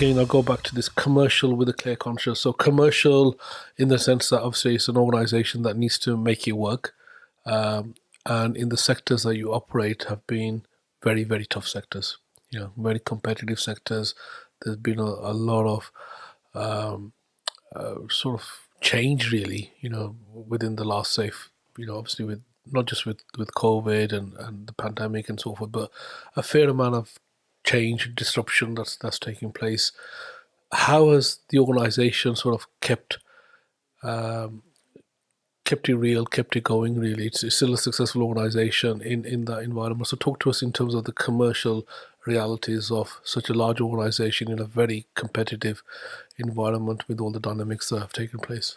again, I'll go back to this commercial with a clear conscience. So commercial in the sense that obviously it's an organization that needs to make it work. And in the sectors that you operate have been very, very tough sectors, very competitive sectors. There's been a lot of sort of change really, within the last, say, obviously with not just with COVID and the pandemic and so forth, but a fair amount of change, disruption that's taking place. How has the organisation sort of kept it real, kept it going? Really, it's still a successful organisation in that environment. So talk to us in terms of the commercial realities of such a large organisation in a very competitive environment with all the dynamics that have taken place.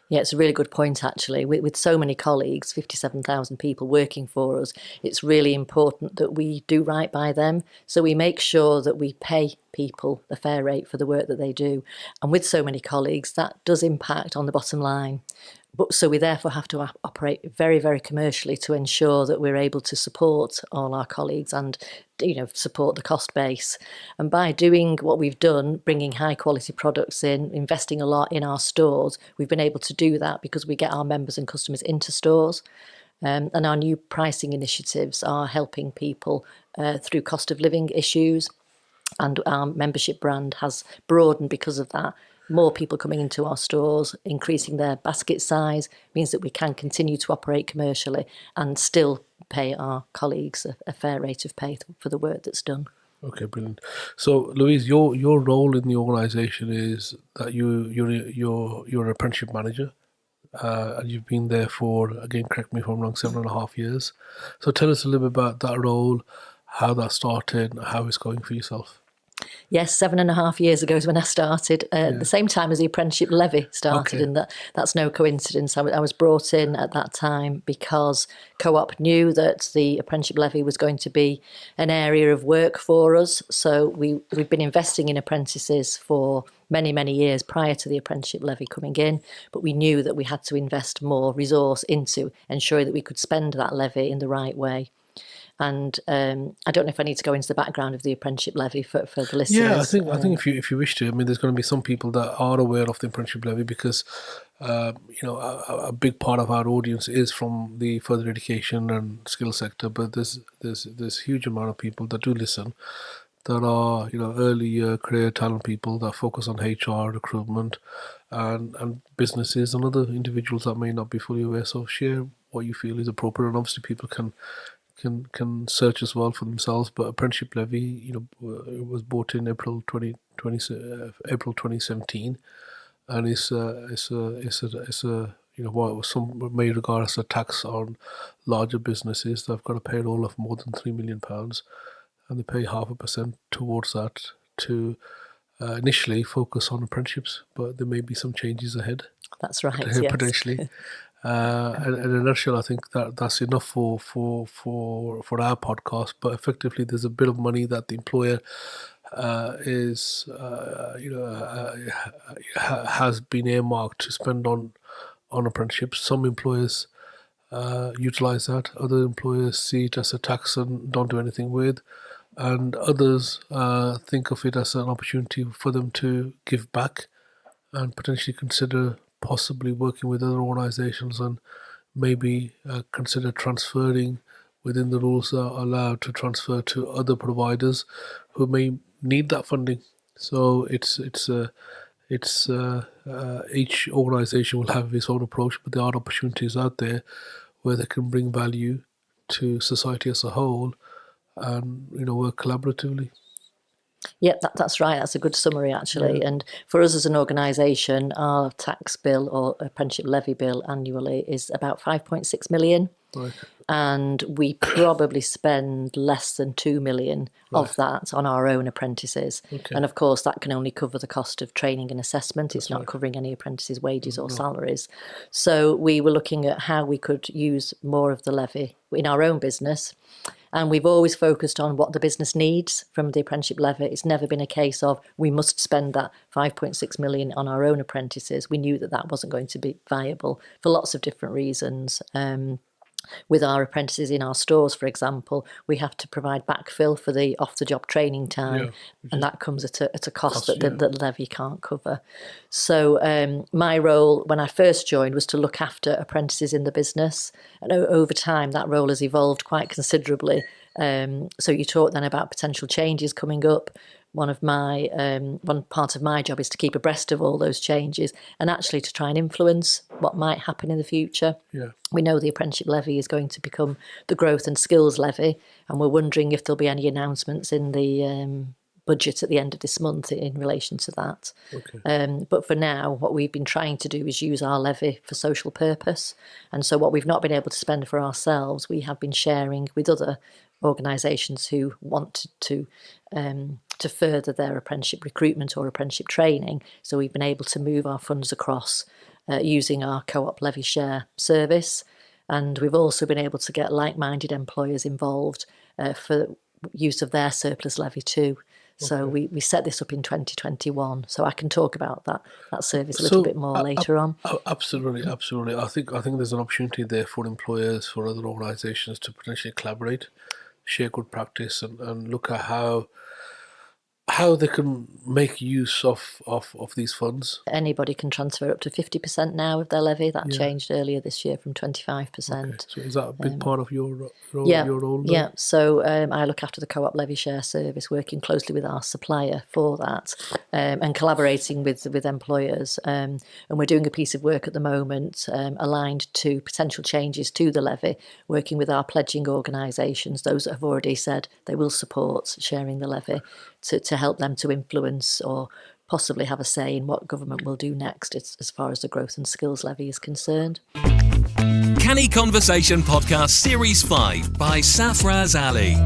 Yeah, it's a really good point, actually. With so many colleagues, 57,000 people working for us, it's really important that we do right by them. So we make sure that we pay people a fair rate for the work that they do. And with so many colleagues, that does impact on the bottom line. So we therefore have to operate very, very commercially to ensure that we're able to support all our colleagues and, support the cost base. And by doing what we've done, bringing high quality products in, investing a lot in our stores, we've been able to do that because we get our members and customers into stores. And our new pricing initiatives are helping people through cost of living issues. And our membership brand has broadened because of that. More people coming into our stores, increasing their basket size, means that we can continue to operate commercially and still pay our colleagues a fair rate of pay for the work that's done. Okay, brilliant. So, Louise, your role in the organisation is that you're an apprenticeship manager, and you've been there for, again, correct me if I'm wrong, 7.5 years. So, tell us a little bit about that role, how that started, and how it's going for yourself. Yes, 7.5 years ago is when I started, the same time as the apprenticeship levy started, and that's no coincidence. I was brought in at that time because Co-op knew that the apprenticeship levy was going to be an area of work for us. So we've been investing in apprentices for many, many years prior to the apprenticeship levy coming in, but we knew that we had to invest more resource into ensuring that we could spend that levy in the right way. And I don't know if I need to go into the background of the apprenticeship levy for the listeners. Yeah, I think if you wish to, I mean, there's going to be some people that are aware of the apprenticeship levy because a big part of our audience is from the further education and skill sector, but there's a huge amount of people that do listen that are early career talent people that focus on HR, recruitment, and businesses and other individuals that may not be fully aware. So share what you feel is appropriate, and obviously people can search as well for themselves. But apprenticeship levy, it was bought in April 2017, and it's what some may regard as a tax on larger businesses that have got to pay a roll of more than £3 million, and they pay 0.5% towards that to initially focus on apprenticeships. But there may be some changes ahead. That's right. Potentially. In a nutshell, I think that's enough for our podcast. But effectively, there's a bit of money that the employer has been earmarked to spend on apprenticeships. Some employers utilize that. Other employers see it as a tax and don't do anything with. And others think of it as an opportunity for them to give back and potentially consider possibly working with other organisations and maybe consider transferring within the rules that are allowed to transfer to other providers who may need that funding. So it's each organisation will have its own approach, but there are opportunities out there where they can bring value to society as a whole and work collaboratively. Yeah, that's right. That's a good summary, actually. Yeah. And for us as an organisation, our tax bill or apprenticeship levy bill annually is about 5.6 million. Right. And we probably spend less than 2 million of that on our own apprentices. Okay. And of course, that can only cover the cost of training and assessment. It's not covering any apprentices' wages or salaries. So we were looking at how we could use more of the levy in our own business. And we've always focused on what the business needs from the apprenticeship levy. It's never been a case of we must spend that 5.6 million on our own apprentices. We knew that wasn't going to be viable for lots of different reasons. With our apprentices in our stores, for example, we have to provide backfill for the off-the-job training time, and that comes at a cost that the levy can't cover. So my role when I first joined was to look after apprentices in the business, and over time that role has evolved quite considerably. So you talk then about potential changes coming up. One part of my job is to keep abreast of all those changes and actually to try and influence what might happen in the future. We know the apprenticeship levy is going to become the growth and skills levy, and we're wondering if there'll be any announcements in the budget at the end of this month in relation to that. But for now, what we've been trying to do is use our levy for social purpose, and so what we've not been able to spend for ourselves, we have been sharing with other organisations who want to further their apprenticeship recruitment or apprenticeship training. So we've been able to move our funds across using our co-op levy share service, and we've also been able to get like-minded employers involved for use of their surplus levy too. So we set this up in 2021. So I can talk about that service a little bit more later on. Absolutely. I think there's an opportunity there for employers, for other organisations to potentially collaborate, share good practice, and look at how they can make use of these funds. Anybody can transfer up to 50% now of their levy. That changed earlier this year from 25%. So is that a big part of your role? Yeah. So I look after the co-op levy share service, working closely with our supplier for that, and collaborating with employers. And we're doing a piece of work at the moment aligned to potential changes to the levy, working with our pledging organisations, those that have already said they will support sharing the levy, to help them to influence or possibly have a say in what government will do next as far as the growth and skills levy is concerned. Canny Conversation Podcast Series 5 by Safaraz Ali.